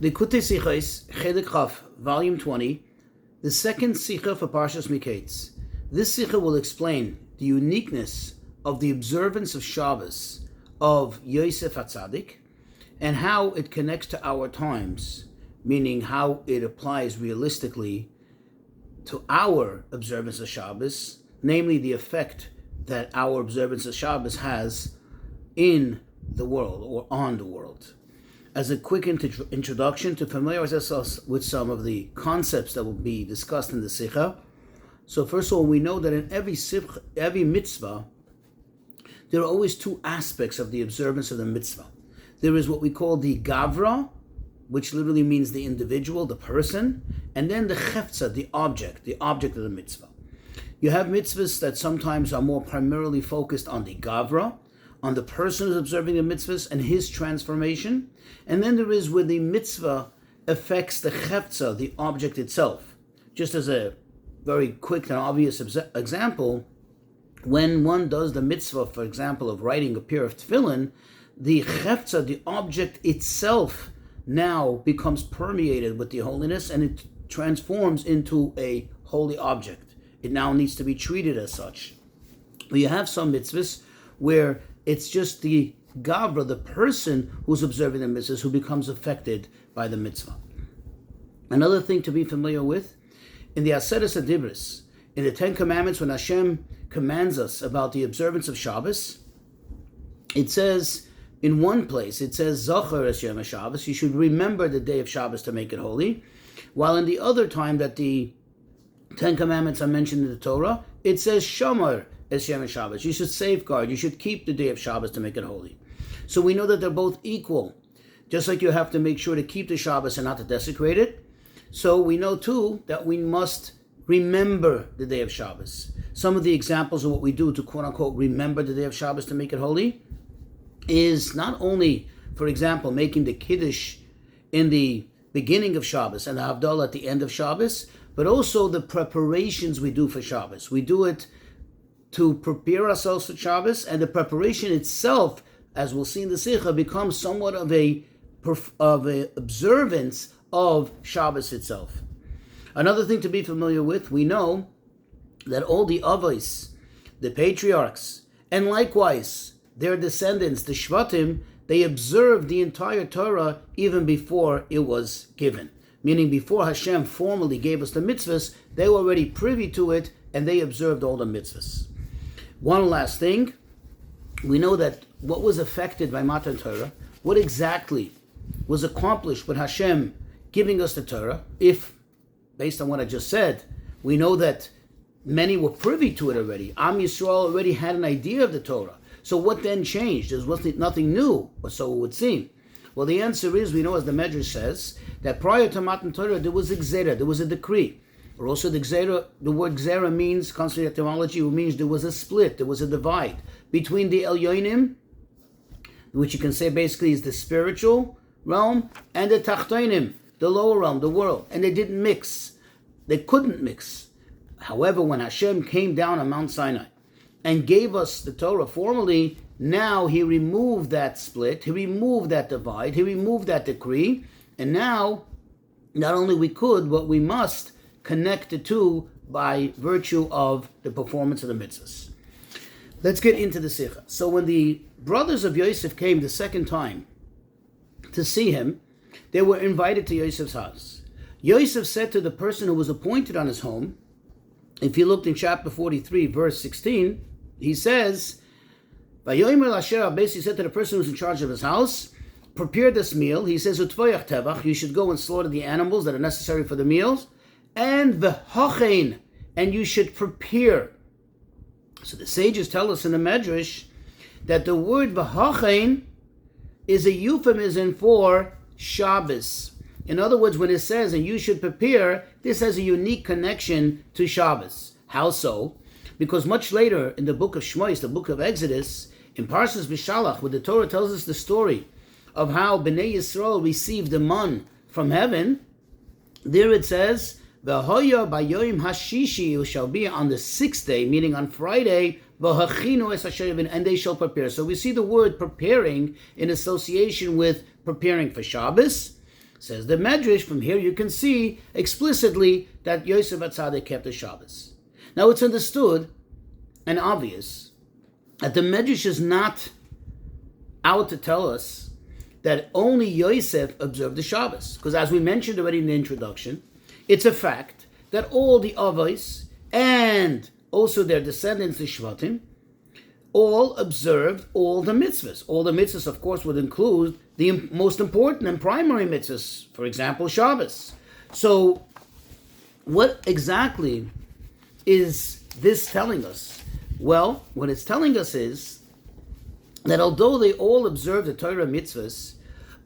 Likutei Sichos, Chelik Chaf, Volume 20, the second Sicha for Parshas Mikeitz. This Sicha will explain the uniqueness of the observance of Shabbos of Yosef HaTzadik and how it connects to our times, meaning how it applies realistically to our observance of Shabbos, namely the effect that our observance of Shabbos has in the world or on the world. As a quick introduction to familiarize us with some of the concepts that will be discussed in the Sicha. So first of all, we know that in every mitzvah, there are always two aspects of the observance of the mitzvah. There is what we call the gavra, which literally means the individual, the person, and then the chefza, the object of the mitzvah. You have mitzvahs that sometimes are more primarily focused on the gavra, on the person who's observing the mitzvahs and his transformation. And then there is where the mitzvah affects the chefza, the object itself. Just as a very quick and obvious example, when one does the mitzvah, for example, of writing a pair of tefillin, the chefza, the object itself, now becomes permeated with the holiness and it transforms into a holy object. It now needs to be treated as such. But you have some mitzvahs where it's just the gavra, the person who's observing the mitzvahs, who becomes affected by the mitzvah. Another thing to be familiar with, in the Aseres HaDibros, in the Ten Commandments, when Hashem commands us about the observance of Shabbos, it says, in one place, it says, Zachar es Yom HaShabbos, you should remember the day of Shabbos to make it holy, while in the other time that the Ten Commandments are mentioned in the Torah, it says, Shamar es Yom HaShabbos, you should safeguard, you should keep the day of Shabbos to make it holy. So we know that they're both equal, just like you have to make sure to keep the Shabbos and not to desecrate it. So we know too that we must remember the day of Shabbos. Some of the examples of what we do to quote-unquote remember the day of Shabbos to make it holy is not only, for example, making the Kiddush in the beginning of Shabbos and the Havdalah at the end of Shabbos, but also the preparations we do for Shabbos. We do it to prepare ourselves for Shabbos, and the preparation itself, as we'll see in the Sicha, becomes somewhat of a observance of Shabbos itself. Another thing to be familiar with, we know that all the Avos, the patriarchs, and likewise their descendants, the Shvatim, they observed the entire Torah even before it was given. Meaning before Hashem formally gave us the mitzvahs, they were already privy to it and they observed all the mitzvahs. One last thing, we know that what was affected by Matan Torah, what exactly was accomplished with Hashem giving us the Torah, if, based on what I just said, we know that many were privy to it already. Am Yisrael already had an idea of the Torah. So what then changed? There was nothing new, or so it would seem. Well, the answer is, we know, as the Medrash says, that prior to Matan Torah, there was a gzera, there was a decree. Or also the word gzera means, comes from the etymology, it means there was a split, there was a divide between the Elyonim, which you can say basically is the spiritual realm, and the Tachtonim, the lower realm, the world. And they didn't mix. They couldn't mix. However, when Hashem came down on Mount Sinai and gave us the Torah formally, now he removed that split, he removed that divide, he removed that decree, and now, not only we could, but we must connect the two by virtue of the performance of the mitzvahs. Let's get into the Sicha. So when the brothers of Yosef came the second time to see him, they were invited to Yosef's house. Yosef said to the person who was appointed on his home, if you looked in chapter 43, verse 16, he says, he said to the person who's in charge of his house, prepare this meal. He says, you should go and slaughter the animals that are necessary for the meals, and v'hochein, and you should prepare. So the sages tell us in the Medrash that the word v'hochein is a euphemism for Shabbos. In other words, when it says, and you should prepare, this has a unique connection to Shabbos. How so? Because much later in the book of Shmos, the book of Exodus, in Parshas V'Shalach, where the Torah tells us the story of how Bnei Yisrael received the man from heaven, there it says, V'hoya b'yoyim hashishi, it shall be on the sixth day, meaning on Friday, v'hachinu es asher, and they shall prepare. So we see the word preparing in association with preparing for Shabbos. Says the Medrash, from here you can see explicitly that Yosef HaTzadik kept the Shabbos. Now it's understood and obvious that the Medrash is not out to tell us that only Yosef observed the Shabbos. Because as we mentioned already in the introduction, it's a fact that all the Avos and also their descendants, the Shvatim, all observed all the mitzvahs. All the mitzvahs, of course, would include the most important and primary mitzvahs, for example, Shabbos. So what exactly is this telling us? Well, what it's telling us is that although they all observe the Torah mitzvahs,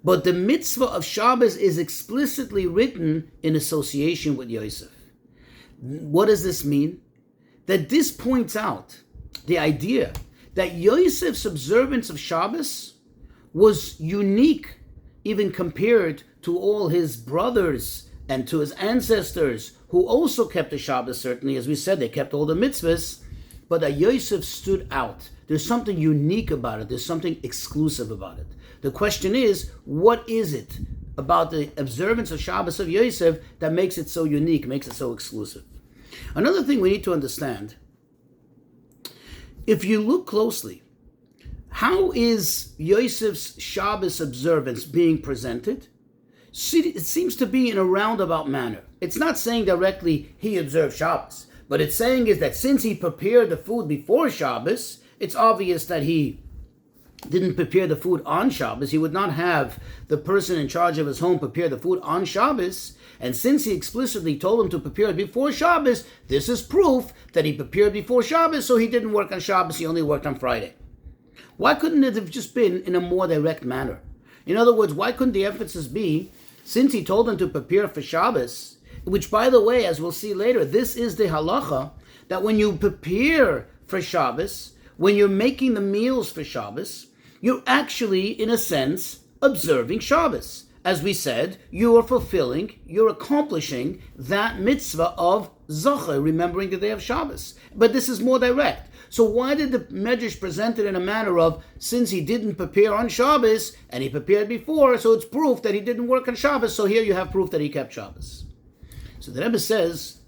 but the mitzvah of Shabbos is explicitly written in association with Yosef. What does this mean? That this points out the idea that Yosef's observance of Shabbos was unique, even compared to all his brothers and to his ancestors, who also kept the Shabbos, certainly. As we said, they kept all the mitzvahs, but that Yosef stood out. There's something unique about it. There's something exclusive about it. The question is, what is it about the observance of Shabbos of Yosef that makes it so unique, makes it so exclusive? Another thing we need to understand, if you look closely, how is Yosef's Shabbos observance being presented? It seems to be in a roundabout manner. It's not saying directly he observed Shabbos, but it's saying is that since he prepared the food before Shabbos, it's obvious that he didn't prepare the food on Shabbos. He would not have the person in charge of his home prepare the food on Shabbos. And since he explicitly told him to prepare it before Shabbos, this is proof that he prepared before Shabbos, so he didn't work on Shabbos, he only worked on Friday. Why couldn't it have just been in a more direct manner? In other words, why couldn't the emphasis be, since he told him to prepare for Shabbos, which, by the way, as we'll see later, this is the halacha, that when you prepare for Shabbos, when you're making the meals for Shabbos, you're actually, in a sense, observing Shabbos. As we said, you are fulfilling, you're accomplishing that mitzvah of Zocher, remembering the day of Shabbos. But this is more direct. So why did the Medrash present it in a manner of, since he didn't prepare on Shabbos, and he prepared before, so it's proof that he didn't work on Shabbos, so here you have proof that he kept Shabbos. So the Rebbe says,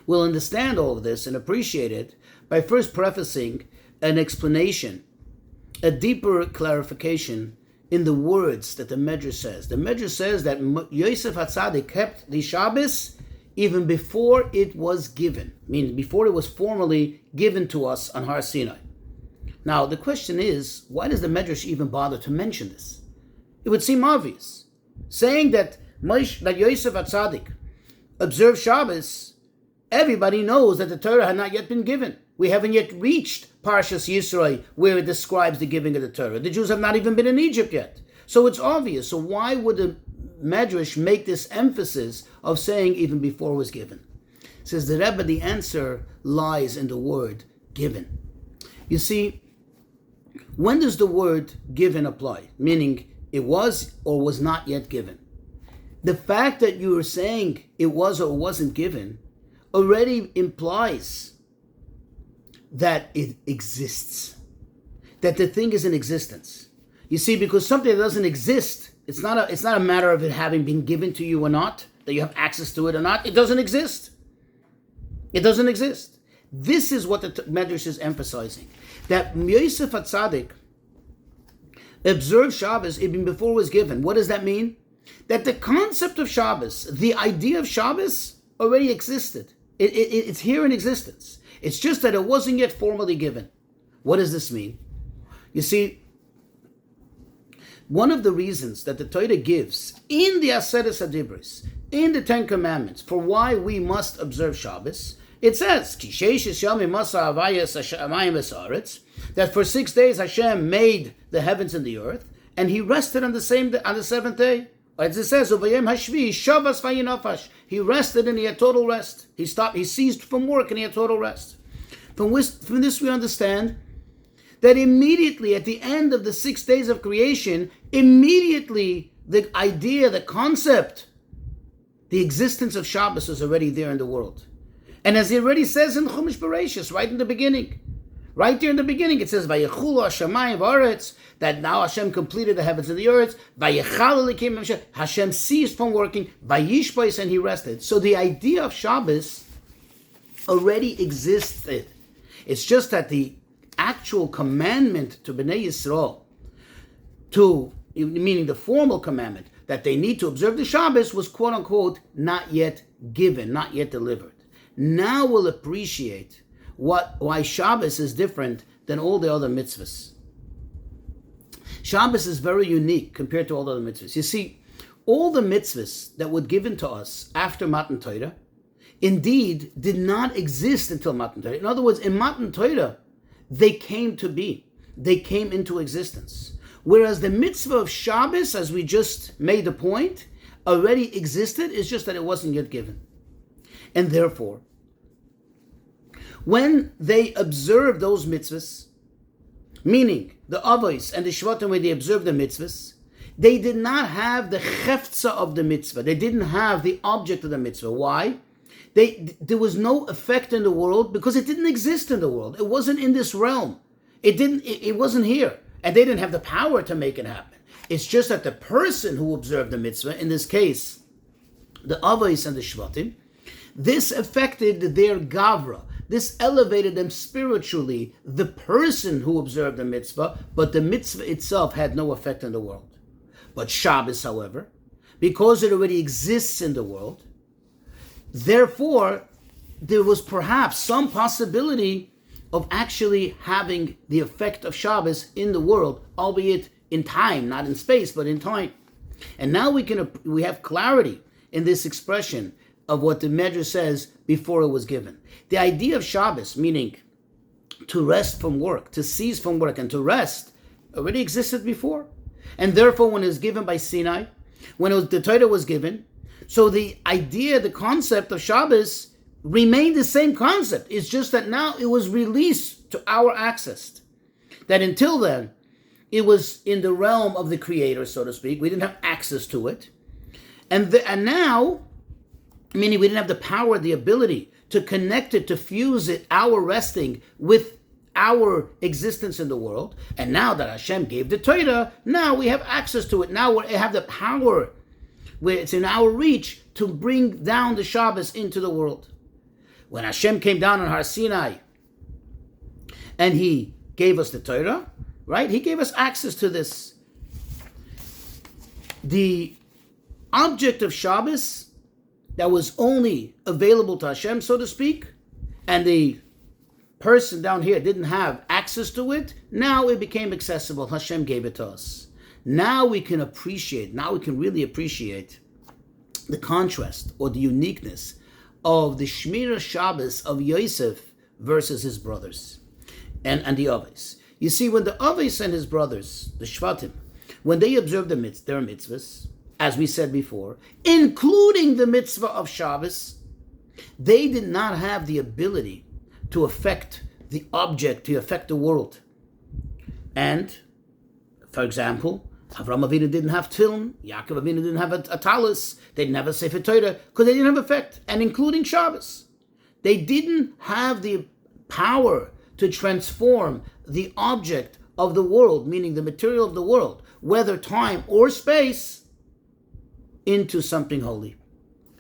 we'll understand all of this and appreciate it by first prefacing an explanation, a deeper clarification in the words that the Medrash says. The Medrash says that Yosef HaTzadik kept the Shabbos even before it was given, meaning before it was formally given to us on Har Sinai. Now, the question is, why does the Medrash even bother to mention this? It would seem obvious. Saying that Yosef HaTzadik observed Shabbos, everybody knows that the Torah had not yet been given. We haven't yet reached Parshas Yisro, where it describes the giving of the Torah. The Jews have not even been in Egypt yet. So it's obvious. So why would the Medrash make this emphasis of saying even before it was given? Says the Rebbe, the answer lies in the word given. You see, when does the word given apply? Meaning it was or was not yet given. The fact that you are saying it was or wasn't given already implies that it exists, that the thing is in existence. You see, because something that doesn't exist, it's not a matter of it having been given to you or not, that you have access to it or not. It doesn't exist. It doesn't exist. This is what the Medrash is emphasizing, that Yosef HaTzadik observed Shabbos even before it was given. What does that mean? That the concept of Shabbos, the idea of Shabbos, already existed. It's here in existence. It's just that it wasn't yet formally given. What does this mean? You see, one of the reasons that the Torah gives in the Aseret HaDibros, in the Ten Commandments, for why we must observe Shabbos, it says, that for 6 days Hashem made the heavens and the earth, and He rested on the seventh day. As it says, he rested and he had total rest. He ceased from work and he had total rest. From this we understand that immediately at the end of the 6 days of creation, immediately the idea, the concept, the existence of Shabbos is already there in the world. And as he already says in Chumash Bereshis, right in the beginning, Right there in the beginning, it says, "Vayechulu hashamayim v'aretz," that now Hashem completed the heavens and the earth. Vayechal elikim Hashem. Hashem ceased from working. Vayishbais, and He rested. So the idea of Shabbos already existed. It's just that the actual commandment to Bnei Yisrael, meaning the formal commandment that they need to observe the Shabbos, was quote unquote not yet given, not yet delivered. Now we'll appreciate why Shabbos is different than all the other mitzvahs. Shabbos is very unique compared to all the other mitzvahs. You see, all the mitzvahs that were given to us after Matan Torah, indeed, did not exist until Matan Torah. In other words, in Matan Torah, they came to be. They came into existence. Whereas the mitzvah of Shabbos, as we just made the point, already existed. It's just that it wasn't yet given. And therefore, when they observed those mitzvahs, meaning the Avos and the Shvatim, when they observed the mitzvahs, they did not have the cheftza of the mitzvah. They didn't have the object of the mitzvah. Why? There was no effect in the world because it didn't exist in the world. It wasn't in this realm. It wasn't here. And they didn't have the power to make it happen. It's just that the person who observed the mitzvah, in this case, the Avos and the Shvatim, this affected their gavra. This elevated them spiritually, the person who observed the mitzvah, but the mitzvah itself had no effect in the world. But Shabbos, however, because it already exists in the world, therefore, there was perhaps some possibility of actually having the effect of Shabbos in the world, albeit in time, not in space, but in time. And now we have clarity in this expression of what the Medrash says before it was given. The idea of Shabbos, meaning to rest from work, to cease from work and to rest, already existed before. And therefore, when it was given by Sinai, the Torah was given, so the idea, the concept of Shabbos remained the same concept. It's just that now it was released to our access. That until then, it was in the realm of the Creator, so to speak. We didn't have access to it. And now, meaning we didn't have the power, the ability to connect it, to fuse it, our resting with our existence in the world. And now that Hashem gave the Torah, now we have access to it. Now we have the power where it's in our reach to bring down the Shabbos into the world. When Hashem came down on Har Sinai and He gave us the Torah, right? He gave us access to this. The object of Shabbos that was only available to Hashem, so to speak, and the person down here didn't have access to it, now it became accessible. Hashem gave it to us. Now we can really appreciate the contrast or the uniqueness of the Shmira Shabbos of Yosef versus his brothers and the Avos. You see, when the Avos and his brothers, the Shvatim, when they observed their mitzvahs, as we said before, including the mitzvah of Shabbos, they did not have the ability to affect the object, to affect the world. And, for example, Avraham Avinu didn't have Tefillin, Yaakov Avinu didn't have a talus, they didn't have a Sefer Torah, because they didn't have effect, and including Shabbos. They didn't have the power to transform the object of the world, meaning the material of the world, whether time or space, into something holy.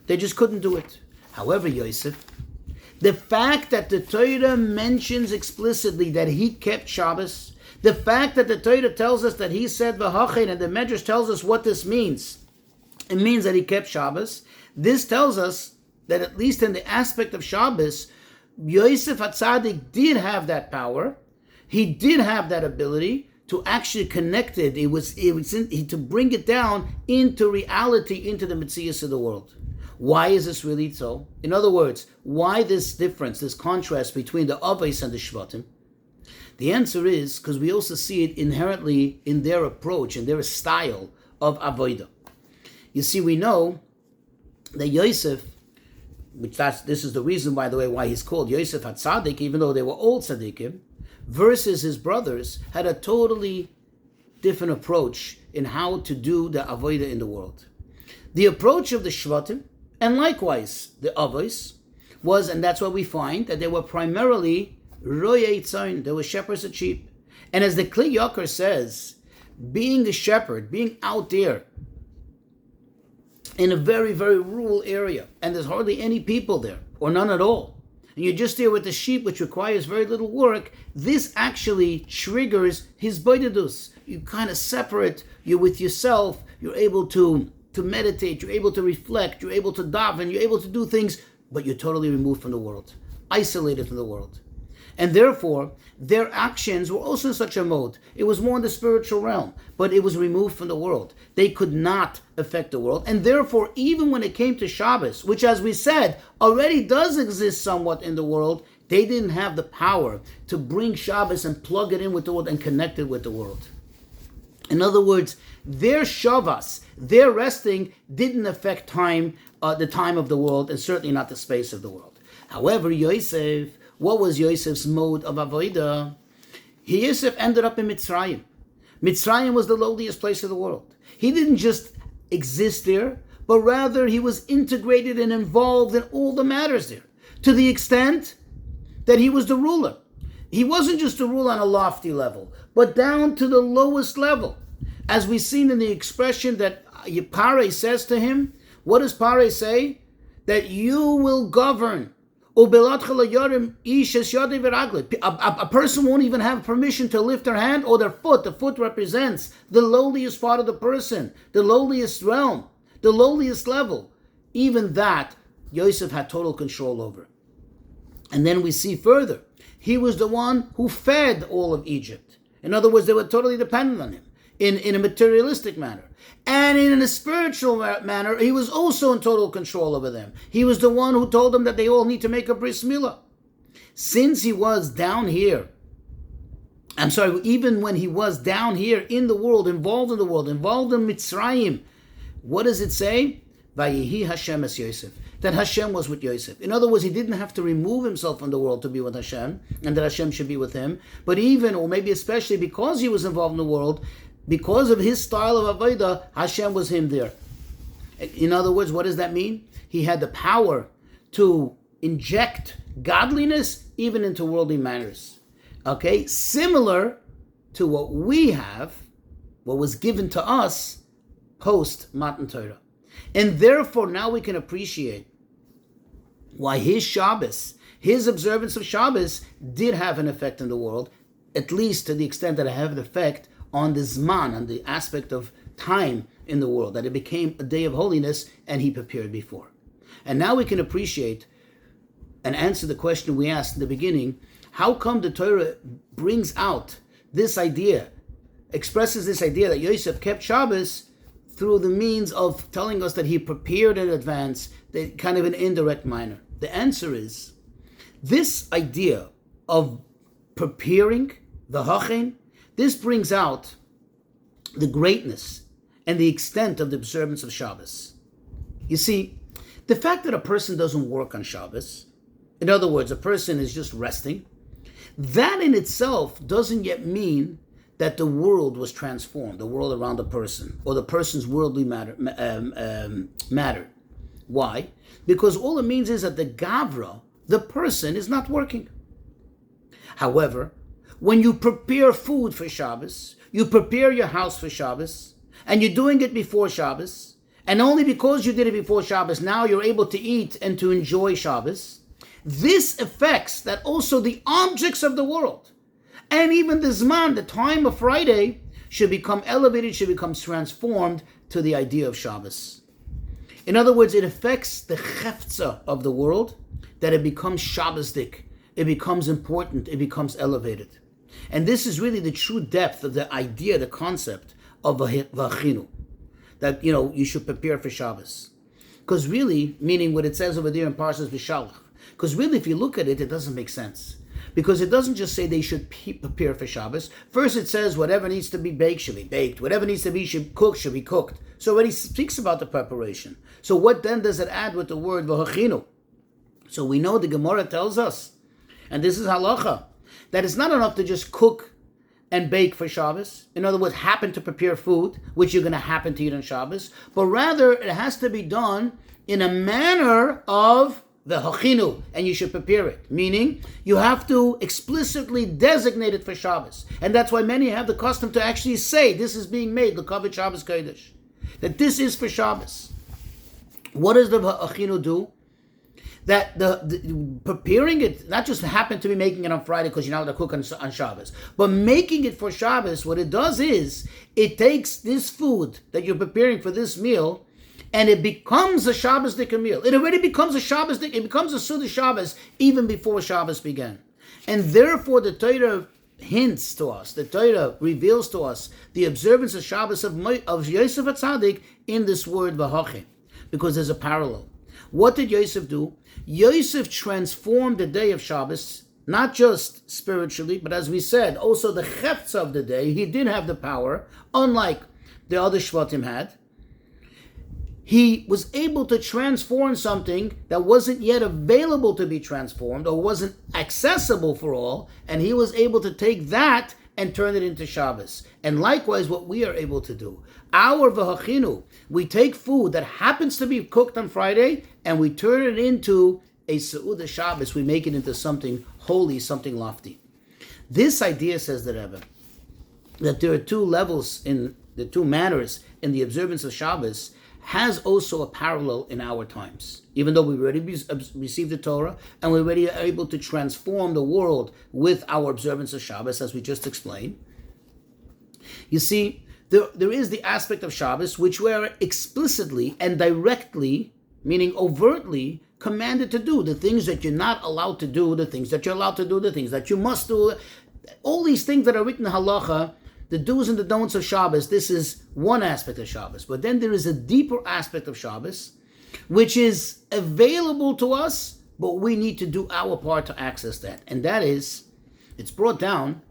They just couldn't do it. However, Yosef, the fact that the Torah mentions explicitly that he kept Shabbos, the fact that the Torah tells us that he said v'hachen, and the Medrash tells us what this means, it means that he kept Shabbos. This tells us that at least in the aspect of Shabbos, Yosef HaTzadik did have that power. He did have that ability to actually connect it. To bring it down into reality, into the Metzius of the world. Why is this really so? In other words, why this difference, this contrast between the Avos and the Shvatim? The answer is because we also see it inherently in their approach, in their style of avodah. You see, we know that Yosef, this is the reason, by the way, why he's called Yosef HaTzadik, even though they were old tzaddikim, versus his brothers, had a totally different approach in how to do the avodah in the world. The approach of the Shvatim, and likewise the Avos, was, and that's what we find, that they were primarily Royei Tzayin, there were shepherds of sheep. And as the Kli Yakar says, being a shepherd, being out there in a very, very rural area, and there's hardly any people there, or none at all, and you're just there with the sheep, which requires very little work, this actually triggers his boidedus. You kind of separate, you're with yourself, you're able to meditate, you're able to reflect, you're able to daven, you're able to do things, but you're totally removed from the world, isolated from the world. And therefore, their actions were also in such a mode. It was more in the spiritual realm, but it was removed from the world. They could not affect the world. And therefore, even when it came to Shabbos, which as we said, already does exist somewhat in the world, they didn't have the power to bring Shabbos and plug it in with the world and connect it with the world. In other words, their Shavas, their resting, didn't affect time, the time of the world, and certainly not the space of the world. However, Yosef, what was Yosef's mode of avodah? Yosef ended up in Mitzrayim. Mitzrayim was the lowliest place of the world. He didn't just exist there, but rather he was integrated and involved in all the matters there, to the extent that he was the ruler. He wasn't just a ruler on a lofty level, but down to the lowest level. As we've seen in the expression that Pare says to him, what does Pare say? That you will govern. A person won't even have permission to lift their hand or their foot. The foot represents the lowliest part of the person, the lowliest realm, the lowliest level. Even that, Yosef had total control over. And then we see further, he was the one who fed all of Egypt. In other words, they were totally dependent on him in a materialistic manner. And in a spiritual manner, he was also in total control over them. He was the one who told them that they all need to make a bris milah. Since he was down here, even when he was down here in the world, involved in Mitzrayim, what does it say? Vayehi Hashem es Yosef. That Hashem was with Yosef. In other words, he didn't have to remove himself from the world to be with Hashem, and that Hashem should be with him. But even, or maybe especially because he was involved in the world, because of his style of avodah, Hashem was him there. In other words, what does that mean? He had the power to inject godliness even into worldly matters. Okay? Similar to what we have, what was given to us post Matan Torah. And therefore, now we can appreciate why his Shabbos, his observance of Shabbos, did have an effect in the world, at least to the extent that it had an effect on the Zman, on the aspect of time in the world, that it became a day of holiness, and he prepared before. And now we can appreciate and answer the question we asked in the beginning: how come the Torah brings out this idea, expresses this idea that Yosef kept Shabbos through the means of telling us that he prepared in advance, kind of an indirect manner? The answer is, this idea of preparing, the hachin, this brings out the greatness and the extent of the observance of Shabbos. You see, the fact that a person doesn't work on Shabbos, in other words, a person is just resting, that in itself doesn't yet mean that the world was transformed, the world around the person, or the person's worldly matter. Why? Because all it means is that the Gavra, the person, is not working. However, when you prepare food for Shabbos, you prepare your house for Shabbos, and you're doing it before Shabbos, and only because you did it before Shabbos, now you're able to eat and to enjoy Shabbos, this affects that also the objects of the world, and even the Zman, the time of Friday, should become elevated, should become transformed to the idea of Shabbos. In other words, it affects the cheftza of the world, that it becomes Shabbosdik, it becomes important, it becomes elevated. And this is really the true depth of the idea, the concept of v'achinu, that, you should prepare for Shabbos. Because really, meaning what it says over there in Parshas V'Shalach, because really if you look at it, it doesn't make sense. Because it doesn't just say they should prepare for Shabbos. First it says whatever needs to be baked should be baked. Whatever needs to be cooked should be cooked. So already speaks about the preparation. So what then does it add with the word v'achinu? So we know the Gemara tells us, and this is halacha, that it's not enough to just cook and bake for Shabbos. In other words, happen to prepare food, which you're going to happen to eat on Shabbos. But rather, it has to be done in a manner of v'hachinu, and you should prepare it. Meaning, you have to explicitly designate it for Shabbos. And that's why many have the custom to actually say, this is being made, l'kavod Shabbos Kodesh. That this is for Shabbos. What does the v'hachinu do? That the preparing it, not just happen to be making it on Friday because you're not allowed to cook on Shabbos, but making it for Shabbos, what it does is, it takes this food that you're preparing for this meal, and it becomes a Shabbos-dik meal. It already becomes a Shabbos-dik, it becomes a Suda Shabbos even before Shabbos began. And therefore the Torah hints to us, the Torah reveals to us the observance of Shabbos of Yosef HaTzadik in this word V'hachim, because there's a parallel. What did Yosef do? Yosef transformed the day of Shabbos, not just spiritually, but as we said, also the chefts of the day. He did have the power, unlike the other Shvatim had. He was able to transform something that wasn't yet available to be transformed or wasn't accessible for all, and he was able to take that and turn it into Shabbos. And likewise, what we are able to do. Our v'hachinu, we take food that happens to be cooked on Friday and we turn it into a Seudah Shabbos. We make it into something holy, something lofty. This idea, says the Rebbe, that there are two levels in the two manners in the observance of Shabbos, has also a parallel in our times. Even though we already received the Torah and we're already able to transform the world with our observance of Shabbos, as we just explained. You see, there is the aspect of Shabbos which we are explicitly and directly, meaning overtly, commanded to do. The things that you're not allowed to do, the things that you're allowed to do, the things that you must do. All these things that are written in halacha, the do's and the don'ts of Shabbos, this is one aspect of Shabbos. But then there is a deeper aspect of Shabbos, which is available to us, but we need to do our part to access that. And that is, it's brought down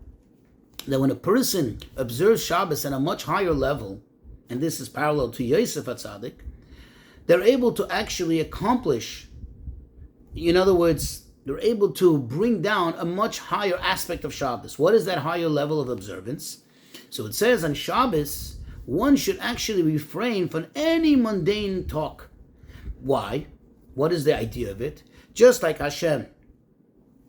that when a person observes Shabbos at a much higher level, and this is parallel to Yosef HaTzadik, they're able to actually accomplish, in other words, they're able to bring down a much higher aspect of Shabbos. What is that higher level of observance? So it says on Shabbos, one should actually refrain from any mundane talk. Why? What is the idea of it? Just like Hashem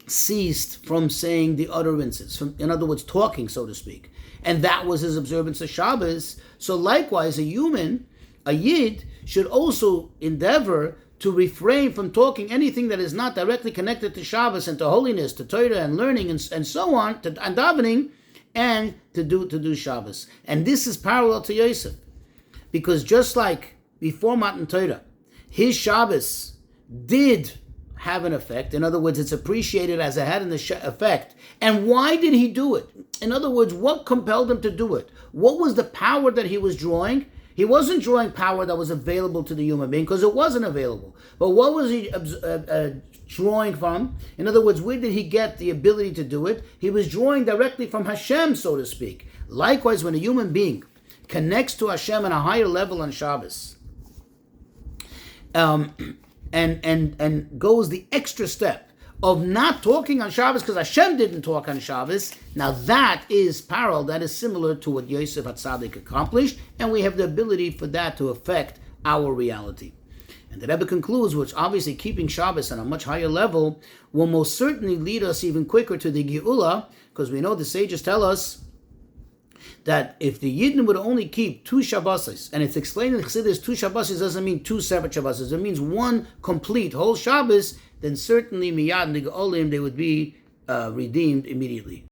ceased from saying the utterances, in other words, talking, so to speak. And that was his observance of Shabbos. So likewise, a human, a Yid, should also endeavor to refrain from talking anything that is not directly connected to Shabbos and to holiness, to Torah and learning and so on, and davening, and to do Shabbos. And this is parallel to Yosef. Because just like before Matan Torah, his Shabbos did have an effect. In other words, it's appreciated as it had an effect. And why did he do it? In other words, what compelled him to do it? What was the power that he was drawing? He wasn't drawing power that was available to the human being because it wasn't available. But what was he drawing from? In other words, where did he get the ability to do it? He was drawing directly from Hashem, so to speak. Likewise, when a human being connects to Hashem on a higher level on Shabbos, and goes the extra step of not talking on Shabbos because Hashem didn't talk on Shabbos, now that is parallel, that is similar to what Yosef HaTzadik accomplished, and we have the ability for that to affect our reality. And the Rebbe concludes, which obviously keeping Shabbos on a much higher level will most certainly lead us even quicker to the Geula, because we know the sages tell us that if the Yidden would only keep 2 Shabbosos, and it's explained in Chassidus, 2 Shabbosos doesn't mean 2 separate Shabbosos, it means one complete whole Shabbos, then certainly miyad and the Geolim, they would be redeemed immediately.